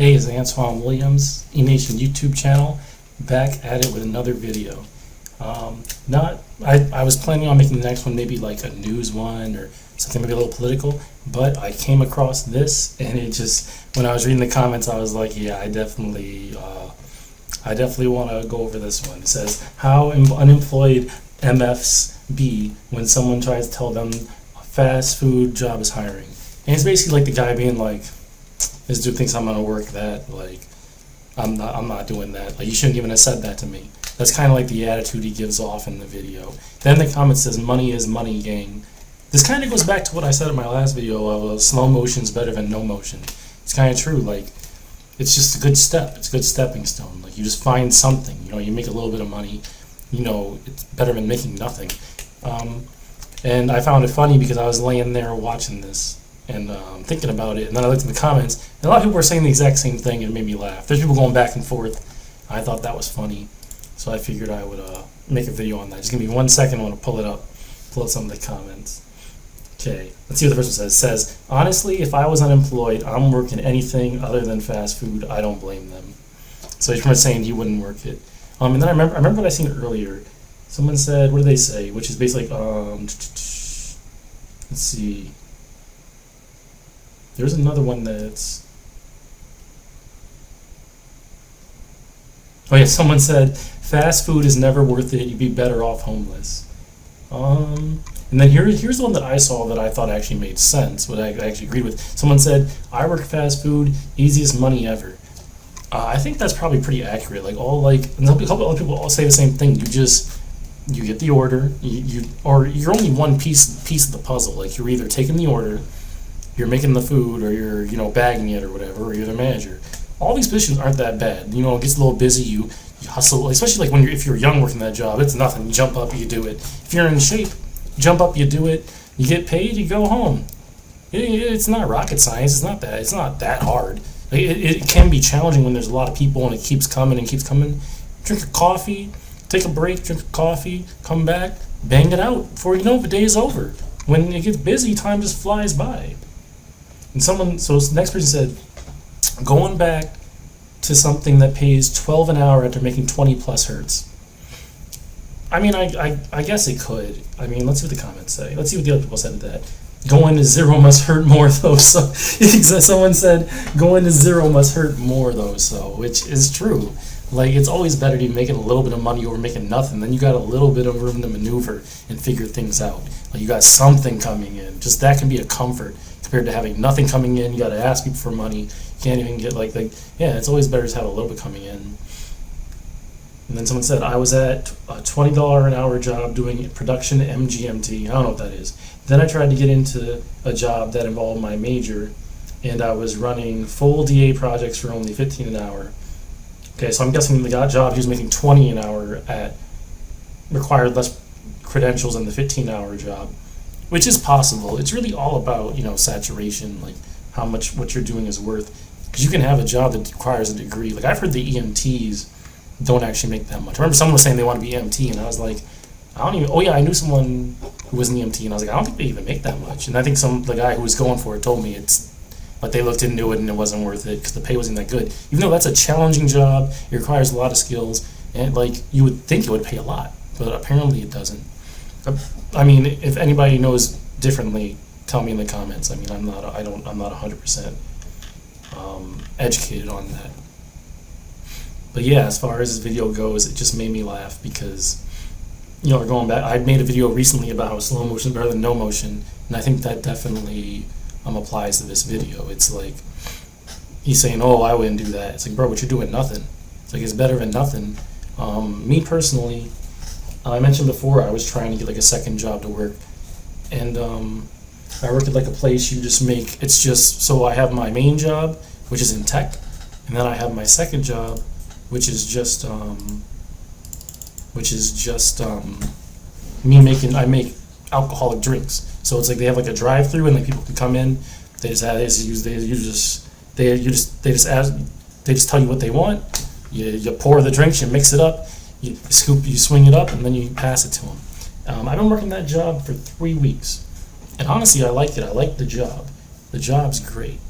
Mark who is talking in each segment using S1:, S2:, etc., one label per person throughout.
S1: Hey, it's Antoine Williams, eNation YouTube channel, back at it with another video. I was planning on making the next one maybe like a news one or something maybe a little political, but I came across this and it just, when I was reading the comments, I was like, yeah, I definitely want to go over this one. It says, how unemployed MFs be when someone tries to tell them a fast food job is hiring. And it's basically like the guy being like, this dude thinks I'm gonna work that, like, I'm not doing that. Like, you shouldn't even have said that to me. That's kind of like the attitude he gives off in the video. Then the comment says, money is money, gang. This kind of goes back to what I said in my last video of slow motion's better than no motion. It's kind of true. Like, it's just a good step. It's a good stepping stone. Like, you just find something. You know, you make a little bit of money. You know, it's better than making nothing. And I found it funny because I was laying there watching this and thinking about it, and then I looked in the comments, and a lot of people were saying the exact same thing, and it made me laugh. There's people going back and forth. I thought that was funny, so I figured I would make a video on that. Just give me 1 second. I want to pull up some of the comments. Okay, let's see what the first one says. It says, honestly, if I was unemployed, I'm working anything other than fast food. I don't blame them. So he's pretty much saying he wouldn't work it. And then I remember what I seen earlier. Someone said, what did they say? Which is basically, let's see. There's another one that's... Oh yeah, someone said, fast food is never worth it, you'd be better off homeless. And then here's the one that I saw that I thought actually made sense, what I actually agreed with. Someone said, I work fast food, easiest money ever. I think that's probably pretty accurate. Like, and a couple other people all say the same thing. You get the order, or you're only one piece of the puzzle. Like, you're either taking the order, you're making the food, or you're bagging it or whatever, or you're the manager. All these positions aren't that bad. You know, it gets a little busy. You hustle, especially like if you're young working that job. It's nothing. You jump up, you do it. If you're in shape, jump up, you do it. You get paid, you go home. It's not rocket science. It's not that hard. It can be challenging when there's a lot of people and it keeps coming and keeps coming. Drink a coffee, take a break, drink a coffee, come back, bang it out before you know the day is over. When it gets busy, time just flies by. And so the next person said, going back to something that pays 12 an hour after making 20 plus hurts. I mean, I guess it could. I mean, let's see what the comments say. Let's see what the other people said to that. Going to zero must hurt more, though. So someone said, going to zero must hurt more, though. So, which is true. Like, it's always better to be making a little bit of money over making nothing. Then you got a little bit of room to maneuver and figure things out. Like, you got something coming in. Just that can be a comfort compared to having nothing coming in. You got to ask people for money. You can't even get yeah, it's always better to have a little bit coming in. And then someone said, I was at a $20 an hour job doing production MGMT. I don't know what that is. Then I tried to get into a job that involved my major, and I was running full DA projects for only $15 an hour. Okay, so I'm guessing the job he was making $20 an hour at required less credentials than the $15-hour job, which is possible. It's really all about, saturation, like how much what you're doing is worth. Because you can have a job that requires a degree. Like, I've heard the EMTs don't actually make that much. I remember someone was saying they want to be EMT, and I was like, I knew someone who was an EMT, and I was like, I don't think they even make that much. And I think the guy who was going for it told me but they looked into it and it wasn't worth it because the pay wasn't that good. Even though that's a challenging job, it requires a lot of skills, and you would think it would pay a lot, but apparently it doesn't. I mean, if anybody knows differently, tell me in the comments. I mean, I'm not 100% educated on that. But yeah, as far as this video goes, it just made me laugh because, we're going back. I made a video recently about how slow motion is better than no motion, and I think that definitely applies to this video. It's like, he's saying, oh, I wouldn't do that. It's like, bro, but you're doing nothing. It's like, it's better than nothing. Me personally, I mentioned before, I was trying to get a second job to work, and I work at a place so I have my main job, which is in tech, and then I have my second job, which is just I make alcoholic drinks. So it's like they have a drive-through, and people can come in. They just tell you what they want. You pour the drinks, you mix it up, you swing it up, and then you pass it to them. I've been working that job for 3 weeks, and honestly, I like it. I like the job. The job's great.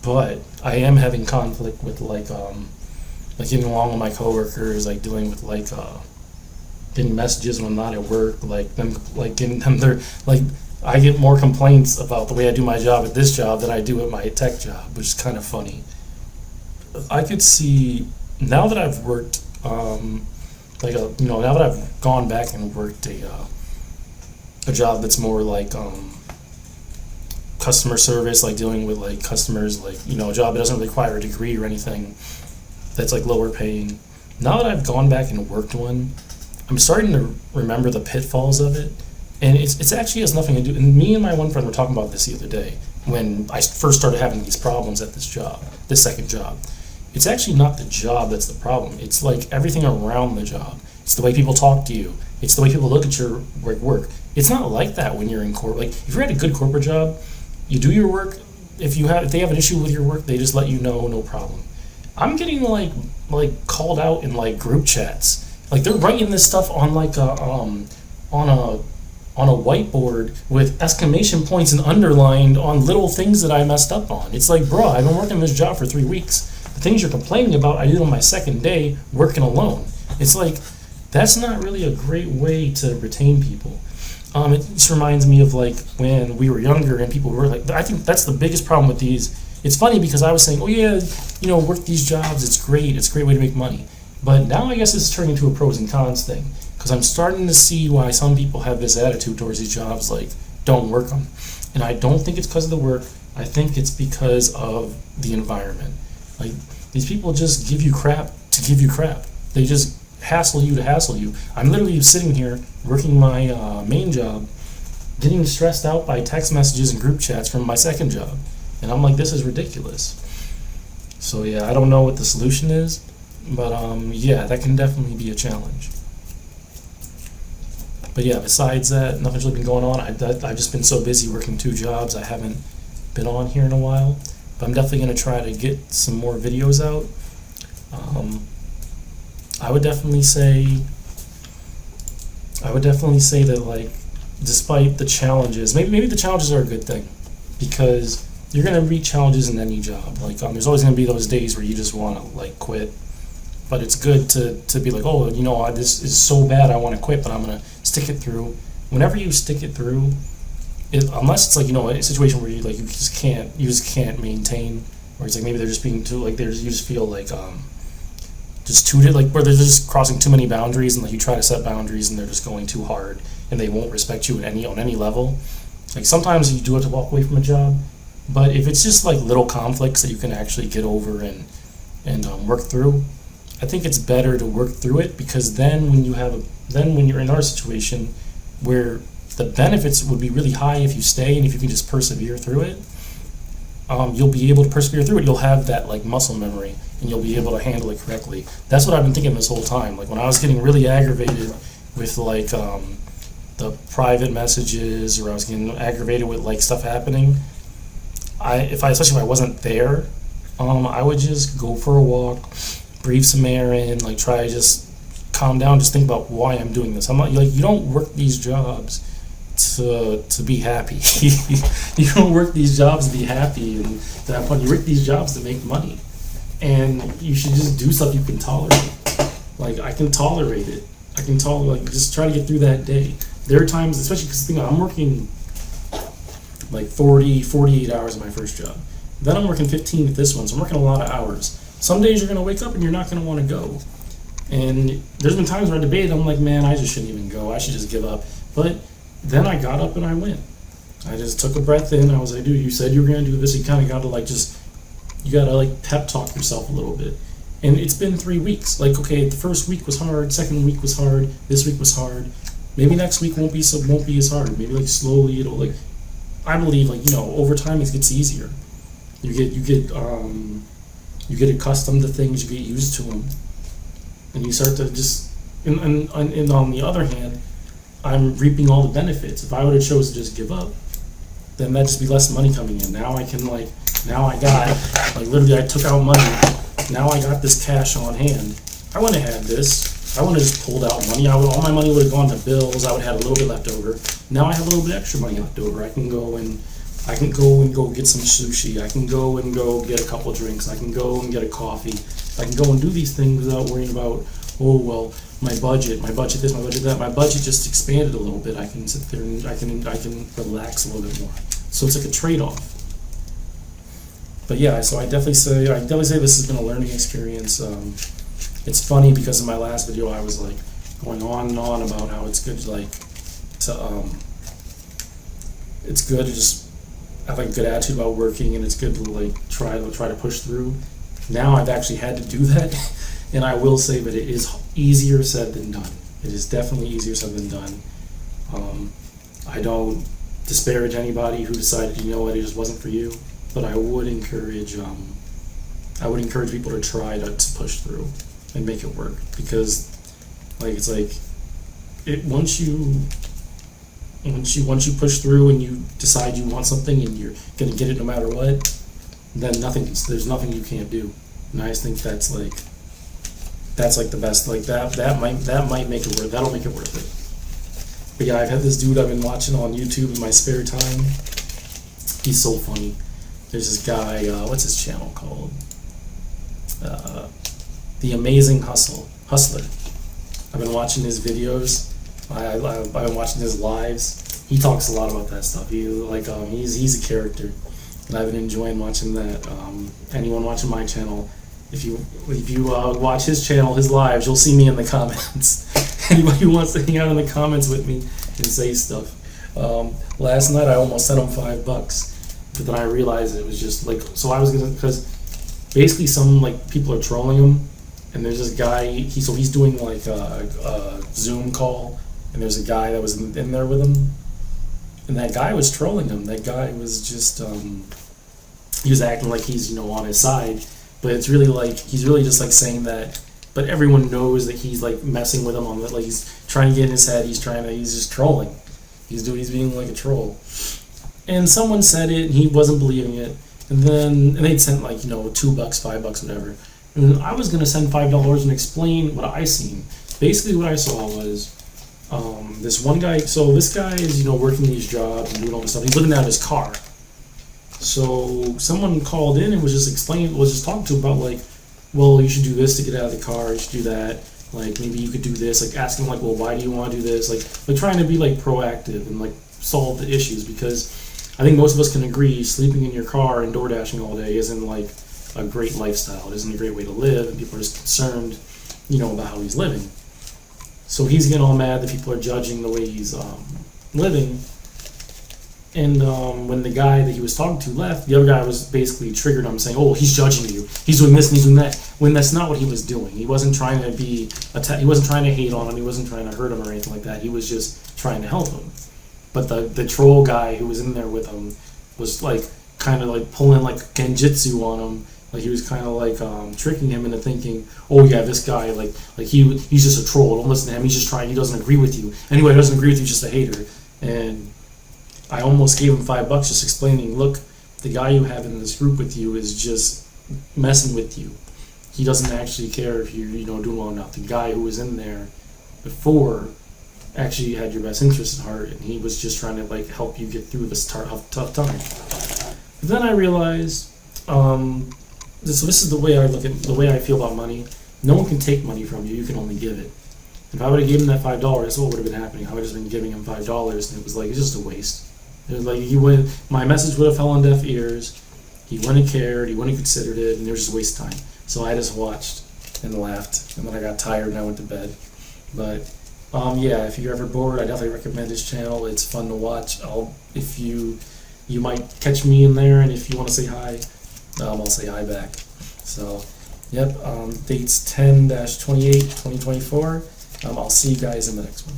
S1: but I am having conflict with like getting along with my coworkers, like dealing with getting messages when I'm not at work, like them like getting them there like I get more complaints about the way I do my job at this job than I do at my tech job, which is kind of funny. I could see now that I've worked now that I've gone back and worked a job that's more like customer service, like dealing with like customers, like a job that doesn't require a degree or anything, that's like lower paying. Now that I've gone back and worked one, I'm starting to remember the pitfalls of it, and it's actually has nothing to do. And me and my one friend were talking about this the other day when I first started having these problems at this second job. It's actually not the job that's the problem. It's like everything around the job. It's the way people talk to you. It's the way people look at your work. It's not like that when you're in corporate. Like if you're at a good corporate job, you do your work. If they have an issue with your work, they just let you know, no problem. I'm getting like called out in like group chats. Like they're writing this stuff on like on a whiteboard with exclamation points and underlined on little things that I messed up on. It's like, bro, I've been working this job for 3 weeks. The things you're complaining about, I did on my second day working alone. It's like, that's not really a great way to retain people. It just reminds me of like when we were younger and people were like, I think that's the biggest problem with these. It's funny because I was saying, oh yeah, work these jobs, it's great, it's a great way to make money. But now I guess it's turning into a pros and cons thing, because I'm starting to see why some people have this attitude towards these jobs, like, don't work them. And I don't think it's because of the work, I think it's because of the environment. Like, these people just give you crap to give you crap. They just hassle you to hassle you. I'm literally sitting here working my main job, getting stressed out by text messages and group chats from my second job. And I'm like, this is ridiculous. So yeah, I don't know what the solution is, but yeah, that can definitely be a challenge. But yeah, besides that, nothing's really been going on. I've just been so busy working 2 jobs, I haven't been on here in a while. But I'm definitely going to try to get some more videos out. I would definitely say that, like, despite the challenges, maybe the challenges are a good thing, because you're going to meet challenges in any job. Like, there's always going to be those days where you just want to, like, quit. But it's good to be like, oh, this is so bad, I want to quit, but I'm going to stick it through. Whenever you stick it through, unless it's like, a situation where you just can't maintain, or it's like maybe they're just being too, like, you just feel like, just too, like, where they're just crossing too many boundaries, and like you try to set boundaries and they're just going too hard and they won't respect you on any level. Like, sometimes you do have to walk away from a job, but if it's just like little conflicts that you can actually get over and work through, I think it's better to work through it, because then when you're in our situation where the benefits would be really high if you stay and if you can just persevere through it, you'll be able to persevere through it. You'll have that like muscle memory and you'll be able to handle it correctly. That's what I've been thinking this whole time. Like when I was getting really aggravated with like the private messages, or I was getting aggravated with like stuff happening, especially if I wasn't there, I would just go for a walk, breathe some air in, like try to just calm down, just think about why I'm doing this. I'm not like, you don't work these jobs to be happy. You don't work these jobs to be happy and to have fun. You work these jobs to make money, and you should just do stuff you can tolerate. Like, I can tolerate it. Like, just try to get through that day. There are times, especially because I'm working like 48 hours in my first job. Then I'm working 15 at this one, so I'm working a lot of hours. Some days you're going to wake up and you're not going to want to go. And there's been times where I debated, I'm like, man, I just shouldn't even go. I should just give up. But then I got up and I went. I just took a breath in. I was like, dude, you said you were going to do this. You kind of got to you got to pep talk yourself a little bit. And it's been 3 weeks. Like, okay, the first week was hard. Second week was hard. This week was hard. Maybe next week won't be as hard. Maybe like slowly it'll I believe over time it gets easier. You get accustomed to things. You get used to them, and you start to just. And on the other hand, I'm reaping all the benefits. If I would have chosen to just give up, then that'd just be less money coming in. Now I can now I got literally I took out money. Now I got this cash on hand. I wouldn't have had this. I wouldn't have just pulled out money. All my money would have gone to bills. I would have had a little bit left over. Now I have a little bit extra money left over. I can go and I can go get some sushi. I can go get a couple drinks. I can go and get a coffee. I can go and do these things without worrying about, oh well, my budget this, my budget that. My budget just expanded a little bit. I can sit there and I can relax a little bit more. So it's like a trade-off. But yeah, so I definitely say this has been a learning experience. It's funny because in my last video I was like going on and on about how it's good it's good to just have like a good attitude about working, and it's good to like try to push through. Now I've actually had to do that, and I will say that it is easier said than done. It is definitely easier said than done. I don't disparage anybody who decided, you know what, it just wasn't for you, but I would encourage people to try to push through and make it work, because once you push through and you decide you want something and you're gonna get it no matter what, then there's nothing you can't do. And I just think that's like the best. Like that might make it worth. That'll make it worth it. But yeah, I've had this dude I've been watching on YouTube in my spare time. He's so funny. There's this guy. What's his channel called? The Amazing Hustler. I've been watching his videos. I've been watching his lives. He talks a lot about that stuff. He's a character, and I've been enjoying watching that. Anyone watching my channel, if you watch his channel, his lives, you'll see me in the comments. Anybody who wants to hang out in the comments with me and say stuff. Last night I almost sent him $5, but then I realized it was just like, so I was gonna, because basically some like people are trolling him, and there's this guy. He's doing like a Zoom call. And there's a guy that was in there with him, and that guy was trolling him. That guy was just, he was acting like he's, on his side, but it's really like, he's really just like saying that, but everyone knows that he's like messing with him on that, like he's trying to get in his head, he's just trolling. He's being like a troll. And someone said it, and he wasn't believing it, and they'd sent like, $2, $5, whatever. And I was gonna send $5 and explain what I seen. Basically what I saw was, this one guy, so this guy is, working these jobs and doing all this stuff. He's living out of his car. So someone called in and was just talking to him about like, well, you should do this to get out of the car, you should do that, like maybe you could do this, like asking like, well, why do you want to do this? Like trying to be like proactive and like solve the issues, because I think most of us can agree sleeping in your car and door dashing all day isn't like a great lifestyle. It isn't a great way to live, and people are just concerned, about how he's living. So he's getting all mad that people are judging the way he's living. And when the guy that he was talking to left, the other guy was basically triggered him, saying, "Oh, he's judging you. He's doing this and he's doing that." When that's not what he was doing. He wasn't trying to he wasn't trying to hate on him. He wasn't trying to hurt him or anything like that. He was just trying to help him. But the troll guy who was in there with him was like kind of like pulling like genjutsu on him. Like he was kind of like tricking him into thinking, oh yeah, this guy he's just a troll. Don't listen to him. He's just trying. He doesn't agree with you. Anyway, he doesn't agree with you. He's just a hater. And I almost gave him $5 just explaining, look, the guy you have in this group with you is just messing with you. He doesn't actually care if you're doing well or not. The guy who was in there before actually had your best interest at heart, and he was just trying to like help you get through this tough time. But then I realized. So this is the way I feel about money. No one can take money from you. You can only give it. If I would have given him that $5, that's what would have been happening. I would have just been giving him $5, and it was like, it's just a waste. It was like my message would have fell on deaf ears. He wouldn't have cared. He wouldn't have considered it, and it was just a waste of time. So I just watched and laughed, and then I got tired and I went to bed. But yeah, if you're ever bored, I definitely recommend his channel. It's fun to watch. If you might catch me in there, and if you want to say hi, I'll say hi back. So, yep, date's 10-28-2024. I'll see you guys in the next one.